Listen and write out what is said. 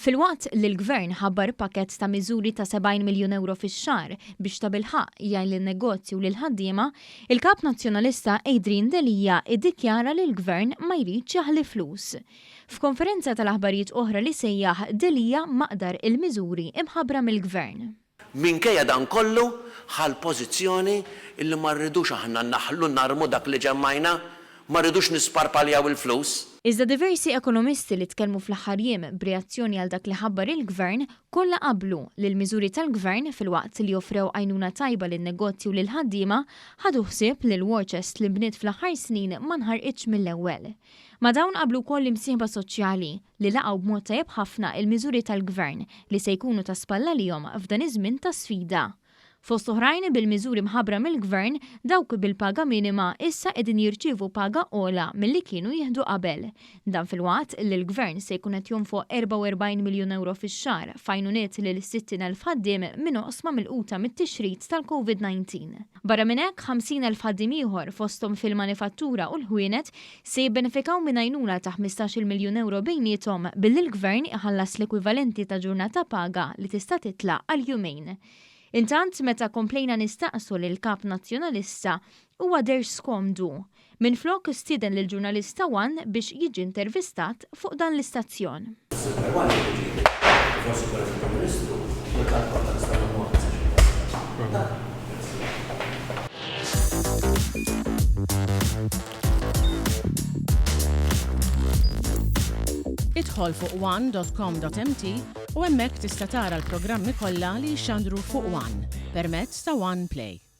Filwaqt li l-Gvern ħabbar pakett ta' miżuri ta' 70 miljun euro fix-xahar biex ta' bilħaq jgħin lin-negozju u lill-ħaddiema, il-Kap Nazzjonalista Adrian Delija iddikjara li l-Gvern ma jridx jaħli flus. F'konferenza tal-aħbarijiet oħra li sejjaħ Delija maqdar il-miżuri imħabbra mill-Gvern. Minkejja dan kollu ħal pożizzjoni illi ma rridux aħna naħlu narmu dak li ġemmajna, ma rridux nisparpaljaw il-flus. Iżda diversi ekonomisti li tkellmu fl-aħħar jiem b'reazzjoni għal dak li ħabbar il-Gvern kollha qablu li l-miżuri tal-Gvern filwaqt li joffrew għajnuna tajba lin-negozju lil ħaddiema ħadu ħsieb li l-war chest li bniet fl-aħħar snin ma nħarqitx mill-ewwel. Ma dawn qablu wkoll imsieħba soċjali li laqgħu b'mod tajjeb ħafna il-miżuri tal-Gvern li se jkunu ta' spalla lihom f'dan iż-żmien ta' sfida. Fost oħrajn bil-miżuri mħabbra mill-Gvern dawk bil-paga minima issa qegħdin jirċievu paga ogħla milli kienu jieħdu qabel. Dan filwaqt li l-Gvern se jkun qed jonfoq 44 miljun euro fix-xahar f'għajnuniet lil 60,000 ħaddiem minn oqsma milquta mit-tixrid tal-COVID-19. Barra minn hekk 50,000 ħaddiem ieħor fosthom fil-manifattura u l-ħwienet se jibbenefikaw minn għajnuna ta' 15 miljun euro bejniethom billi l-Gvern iħallas l-ekwivalenti ta' ġurnata paga li tista' titlaq għal jumejn. Intant meta komplejna nistaqsu lil Kap Nazzjonalista huwa derx skomdu. Minflok stieden lil ġurnalista Wan biex jiġi intervistat fuq dan l-istazzjon. Idħol fuq one.com.mt u hemmhekk tista' tara l-programmi kollha li jxandru fuq One permezz ta' One Play.